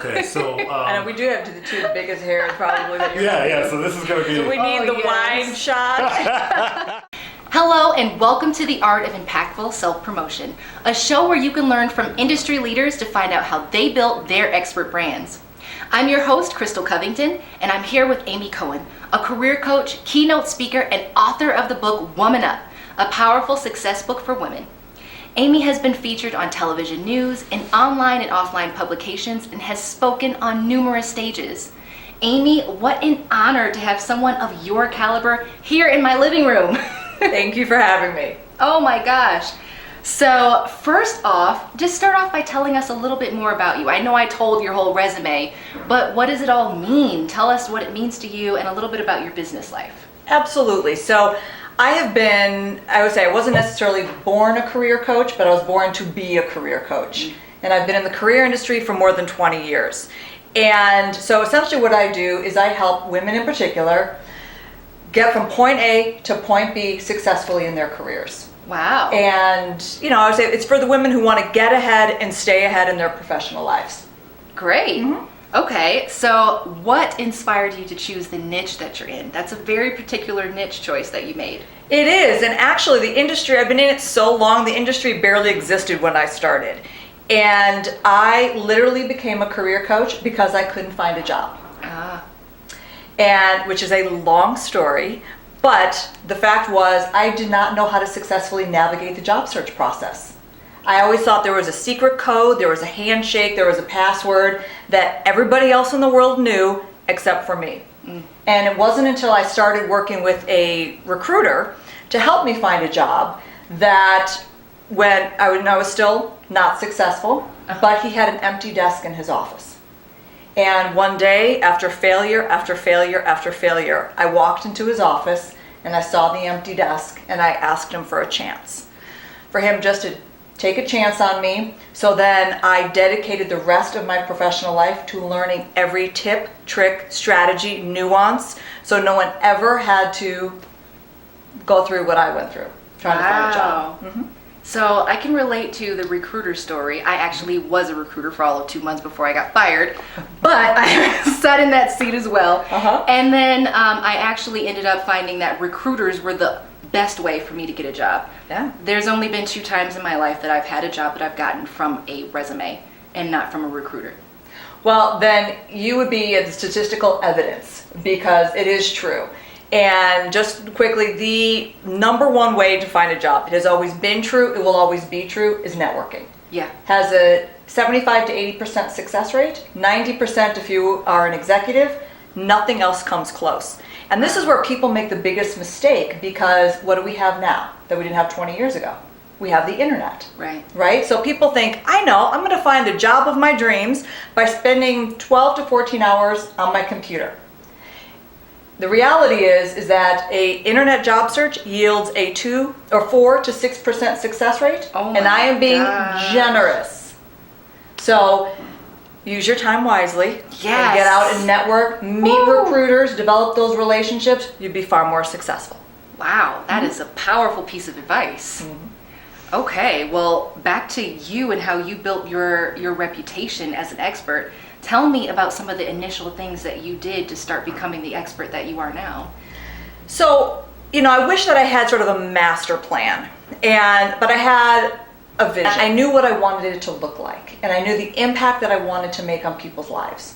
Okay, so I know we do have the two biggest hairs probably that you're yeah. So this is gonna be. So we need the wide shot. Hello and welcome to The Art of Impactful Self-Promotion, a show where you can learn from industry leaders to find out how they built their expert brands. I'm your host, Crystal Covington, and I'm here with Aimee Cohen, a career coach, keynote speaker, and author of the book Woman Up, a powerful success book for women. Aimee has been featured on television news, in online and offline publications, and has spoken on numerous stages. Aimee, what an honor to have someone of your caliber here in my living room. Thank you for having me. Oh my gosh. So first off, just start off by telling us a little bit more about you. I know I told your whole resume, but what does it all mean? Tell us what it means to you and a little bit about your business life. Absolutely. So I would say I wasn't necessarily born a career coach, but I was born to be a career coach. And I've been in the career industry for more than 20 years. And so essentially what I do is I help women in particular get from point A to point B successfully in their careers. Wow. And, I would say it's for the women who want to get ahead and stay ahead in their professional lives. Great. Mm-hmm. Okay, so what inspired you to choose the niche that you're in? That's a very particular niche choice that you made. It is, and actually the industry, I've been in it so long, the industry barely existed when I started. And I literally became a career coach because I couldn't find a job. And which is a long story, but the fact was I did not know how to successfully navigate the job search process. I always thought there was a secret code, there was a handshake, there was a password that everybody else in the world knew except for me. And it wasn't until I started working with a recruiter to help me find a job that when I was still not successful, but he had an empty desk in his office. And one day, after failure, after failure, after failure, I walked into his office and I saw the empty desk and I asked him for a chance. For him just to take a chance on me. So then I dedicated the rest of my professional life to learning every tip, trick, strategy, nuance, so no one ever had to go through what I went through trying to find a job. Mm-hmm. So I can relate to the recruiter story. I actually was a recruiter for all of 2 months before I got fired, but I sat in that seat as well. And then I actually ended up finding that recruiters were the best way for me to get a job. Yeah. There's only been 2 times in my life that I've had a job that I've gotten from a resume and not from a recruiter. Well, then you would be the statistical evidence because it is true. And just quickly, the number one way to find a job, it has always been true, it will always be true, is networking. Yeah. Has a 75 to 80% success rate, 90% if you are an executive, nothing else comes close. And this is where people make the biggest mistake because what do we have now that we didn't have 20 years ago? We have the internet. Right? So people think, I know, I'm going to find the job of my dreams by spending 12 to 14 hours on my computer. The reality is that a internet job search yields a 4 to 6% success rate, and I am being generous. So use your time wisely. Yes. And get out and network, meet recruiters, develop those relationships. You'd be far more successful. Wow, that is a powerful piece of advice. Okay, well, back to you and how you built your reputation as an expert. Tell me about some of the initial things that you did to start becoming the expert that you are now. So, I wish that I had sort of a master plan, but I had a vision. I knew what I wanted it to look like, and I knew the impact that I wanted to make on people's lives.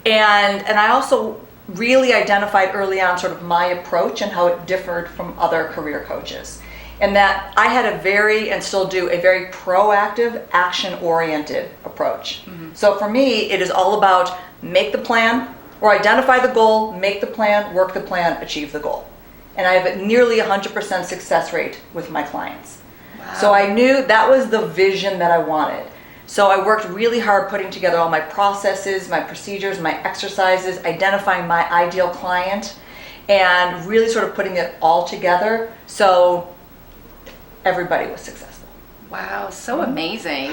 And I also really identified early on sort of my approach and how it differed from other career coaches. And that I had and still do, a very proactive, action-oriented approach. So for me, it is all about make the plan, or identify the goal, make the plan, work the plan, achieve the goal. And I have a nearly 100% success rate with my clients. Wow. So I knew that was the vision that I wanted. So I worked really hard putting together all my processes, my procedures, my exercises, identifying my ideal client, and really sort of putting it all together so everybody was successful. Wow, so amazing.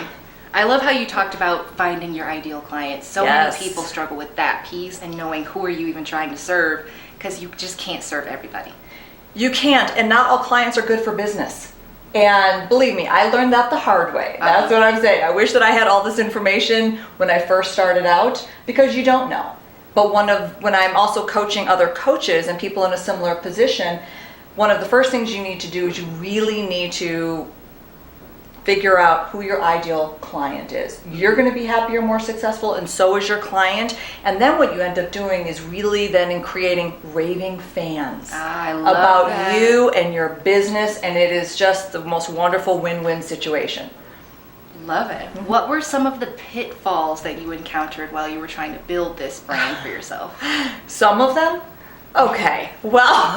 I love how you talked about finding your ideal client. So many people struggle with that piece and knowing who are you even trying to serve, because you just can't serve everybody. You can't, and not all clients are good for business. And believe me, I learned that the hard way. That's what I'm saying. I wish that I had all this information when I first started out, because you don't know. But when I'm also coaching other coaches and people in a similar position, one of the first things you need to do is you really need to figure out who your ideal client is. You're going to be happier, more successful, and so is your client. And then what you end up doing is really then in creating raving fans about that. you and your business, and it is just the most wonderful win-win situation. Love it. What were some of the pitfalls that you encountered while you were trying to build this brand for yourself? Some of them? Okay, well,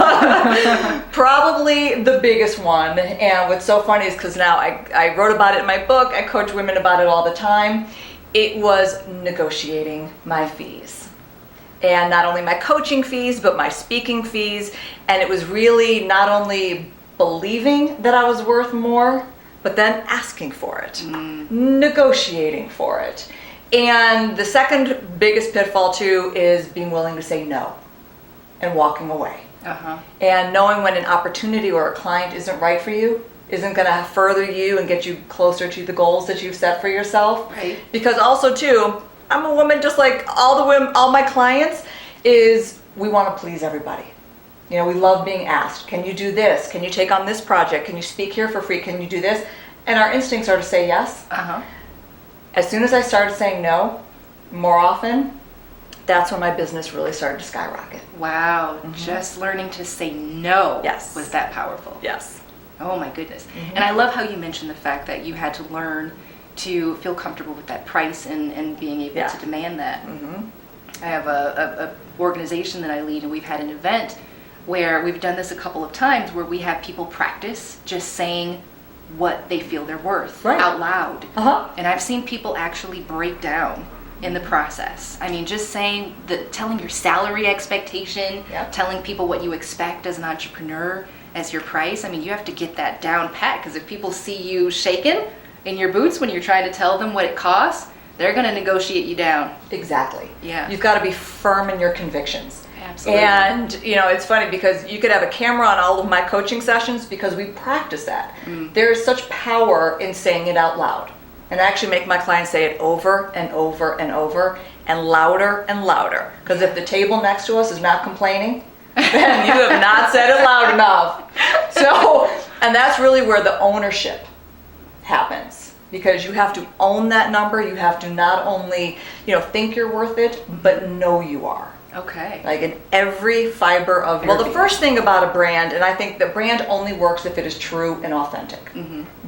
probably the biggest one, and what's so funny is because now I wrote about it in my book, I coach women about it all the time, it was negotiating my fees. And not only my coaching fees, but my speaking fees, and it was really not only believing that I was worth more, but then asking for it, negotiating for it. And the second biggest pitfall too is being willing to say no. And walking away. And knowing when an opportunity or a client isn't right for you, isn't going to further you and get you closer to the goals that you've set for yourself. Right. Because also too, I'm a woman just like all the women, all my clients, is we want to please everybody. You know, we love being asked, can you do this? Can you take on this project? Can you speak here for free? Can you do this? And our instincts are to say yes. As soon as I started saying no, more often, that's when my business really started to skyrocket. Wow, just learning to say no Yes. was that powerful. Yes. Oh my goodness. And I love how you mentioned the fact that you had to learn to feel comfortable with that price and being able to demand that. I have a organization that I lead, and we've had an event where we've done this a couple of times where we have people practice just saying what they feel they're worth out loud. And I've seen people actually break down in the process. I mean, just telling your salary expectation, telling people what you expect as an entrepreneur, as your price. I mean, you have to get that down pat, because if people see you shaking in your boots when you're trying to tell them what it costs, they're going to negotiate you down. Exactly. Yeah. You've got to be firm in your convictions. Absolutely. And, you know, it's funny because you could have a camera on all of my coaching sessions because we practice that. There is such power in saying it out loud. And I actually make my clients say it over and over and over and louder and louder. Because if the table next to us is not complaining, then you have not said it loud enough. So, and that's really where the ownership happens. Because you have to own that number. You have to not only, you know, think you're worth it, but know you are. Okay. Like in every fiber of your being. The first thing about a brand, and I think the brand only works if it is true and authentic.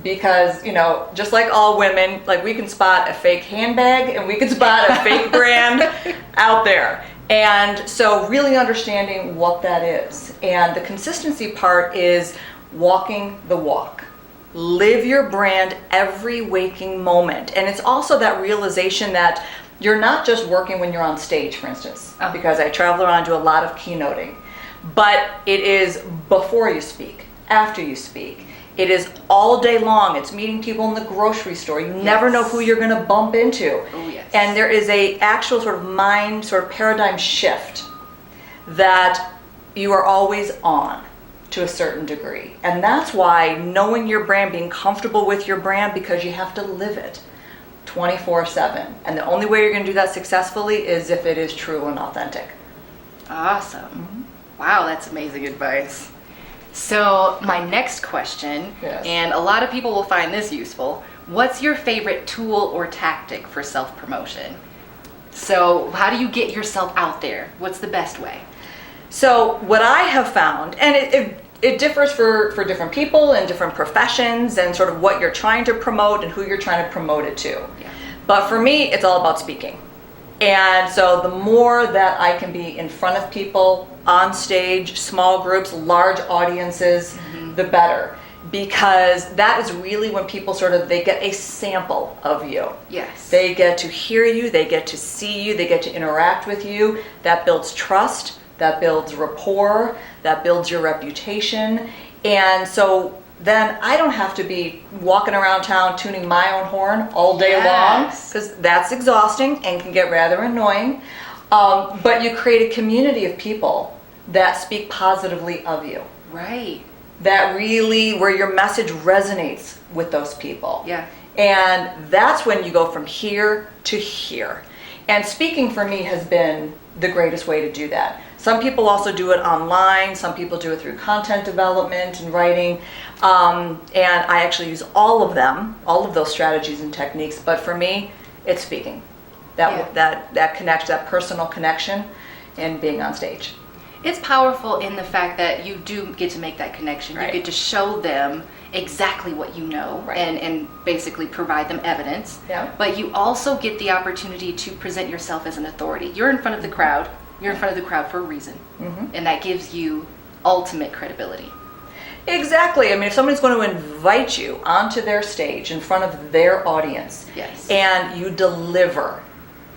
Because, you know, just like all women, like we can spot a fake handbag and we can spot a fake brand out there. And so really understanding what that is. And the consistency part is walking the walk. Live your brand every waking moment. And it's also that realization that you're not just working when you're on stage, for instance, because I travel around and do a lot of keynoting, but it is before you speak, after you speak. It is all day long. It's meeting people in the grocery store. You never know who you're going to bump into. Oh, yes. And there is a actual sort of mind, sort of paradigm shift that you are always on to a certain degree. And that's why knowing your brand, being comfortable with your brand, because you have to live it 24/7. And the only way you're going to do that successfully is if it is true and authentic. Awesome. Wow, that's amazing advice. So my next question, and a lot of people will find this useful, what's your favorite tool or tactic for self-promotion? So how do you get yourself out there? What's the best way? So what I have found, and it differs for different people and different professions and sort of what you're trying to promote and who you're trying to promote it to. But for me, it's all about speaking. And so the more that I can be in front of people, on stage, small groups, large audiences, the better. Because that is really when people they get a sample of you. Yes. They get to hear you, they get to see you, they get to interact with you. That builds trust, that builds rapport, that builds your reputation. And so then I don't have to be walking around town tuning my own horn all day long, because that's exhausting and can get rather annoying. But you create a community of people that speak positively of you. Right. that really, where your message resonates with those people. Yeah. And that's when you go from here to here. And speaking for me has been the greatest way to do that. Some people also do it online. Some people do it through content development and writing. And I actually use all of them, all of those strategies and techniques. But for me, it's speaking. That connection, that personal connection, and being on stage. It's powerful in the fact that you do get to make that connection. Right. You get to show them exactly what you know, Right. and basically provide them evidence. Yeah. But you also get the opportunity to present yourself as an authority. You're in front of the crowd. You're in front of the crowd for a reason. Mm-hmm. And that gives you ultimate credibility. Exactly. I mean, if somebody's going to invite you onto their stage in front of their audience, Yes. and you deliver,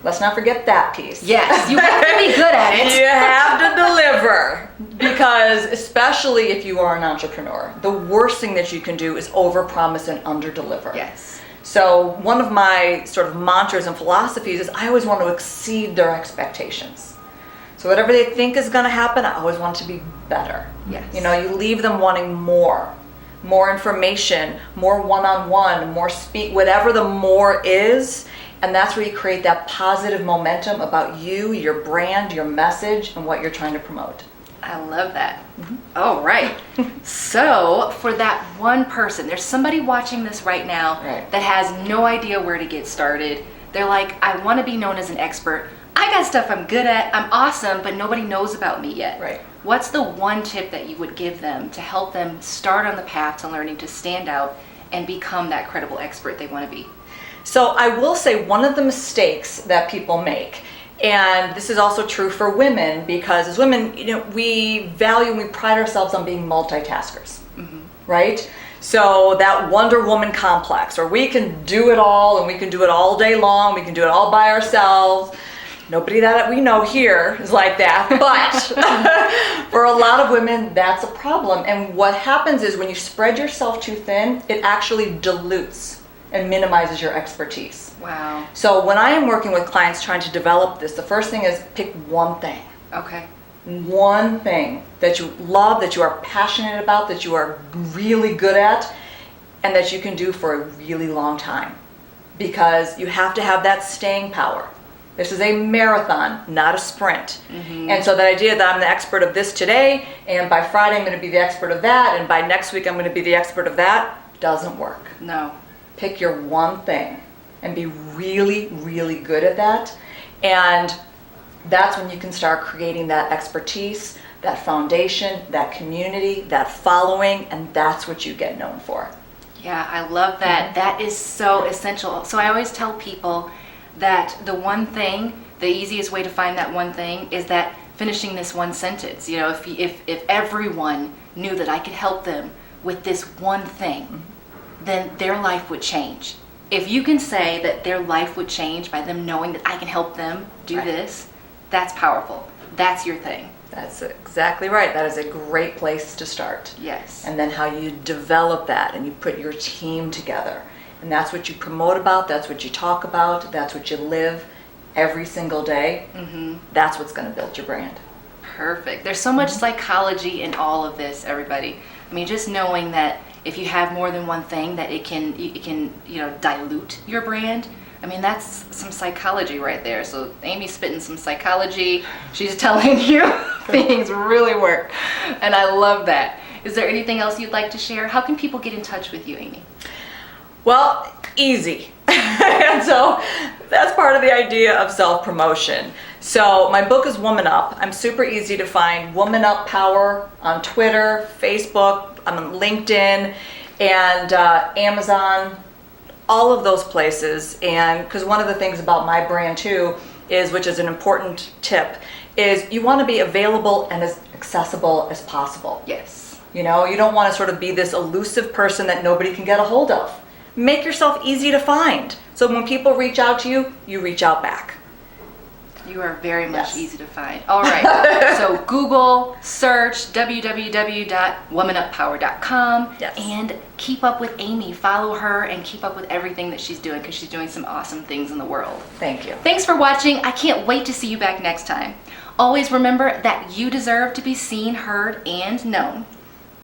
let's not forget that piece. Yes, you have to be good at it. You have to deliver, because especially if you are an entrepreneur, the worst thing that you can do is overpromise and underdeliver. Yes. So one of my sort of mantras and philosophies is I always want to exceed their expectations. So whatever they think is going to happen, I always want it to be better. Yes. You know, you leave them wanting more information, more one-on-one, more speak, whatever the more is. And that's where you create that positive momentum about you, your brand, your message, and what you're trying to promote. I love that. All right. So for that one person, there's somebody watching this right now Right. that has no idea where to get started. They're like, I want to be known as an expert. I got stuff I'm good at. I'm awesome, but nobody knows about me yet. Right. What's the one tip that you would give them to help them start on the path to learning to stand out and become that credible expert they want to be? So I will say one of the mistakes that people make, and this is also true for women, because as women, you know, we value and we pride ourselves on being multitaskers, right? So that Wonder Woman complex, or we can do it all and we can do it all day long, we can do it all by ourselves. Nobody that we know here is like that, but for a lot of women, that's a problem. And what happens is when you spread yourself too thin, it actually dilutes and minimizes your expertise. Wow. So when I am working with clients trying to develop this, the first thing is pick one thing. Okay. One thing that you love, that you are passionate about, that you are really good at, and that you can do for a really long time. Because you have to have that staying power. This is a marathon, not a sprint. And so the idea that I'm the expert of this today, and by Friday I'm going to be the expert of that, and by next week I'm going to be the expert of that, doesn't work. No. Pick your one thing and be really, really good at that. And that's when you can start creating that expertise, that foundation, that community, that following, and that's what you get known for. Yeah, I love that. That is so essential. So I always tell people that the one thing, the easiest way to find that one thing is that finishing this one sentence. You know, if everyone knew that I could help them with this one thing, then their life would change. If you can say that their life would change by them knowing that I can help them do Right. this, that's powerful. That's your thing. That's exactly right. That is a great place to start. Yes. And then how you develop that and you put your team together. And that's what you promote about, that's what you talk about, that's what you live every single day. That's what's going to build your brand. Perfect. There's so much psychology in all of this, everybody. I mean, just knowing that if you have more than one thing, that it can dilute your brand. I mean, that's some psychology right there. So Aimee's spitting some psychology. She's telling you things really work. And I love that. Is there anything else you'd like to share? How can people get in touch with you, Aimee? Well, easy. And so that's part of the idea of self-promotion. So my book is Woman Up. I'm super easy to find. Woman Up Power on Twitter, Facebook, I'm on LinkedIn, and Amazon, all of those places. And because one of the things about my brand too is, which is an important tip, is you want to be available and as accessible as possible. Yes. You know, you don't want to sort of be this elusive person that nobody can get a hold of. Make yourself easy to find. So when people reach out to you, you reach out back. You are very much Yes. easy to find. All right. So Google, search www.womanuppower.com, Yes. and keep up with Aimee. Follow her and keep up with everything that she's doing, because she's doing some awesome things in the world. Thank you. Thanks for watching. I can't wait to see you back next time. Always remember that you deserve to be seen, heard, and known.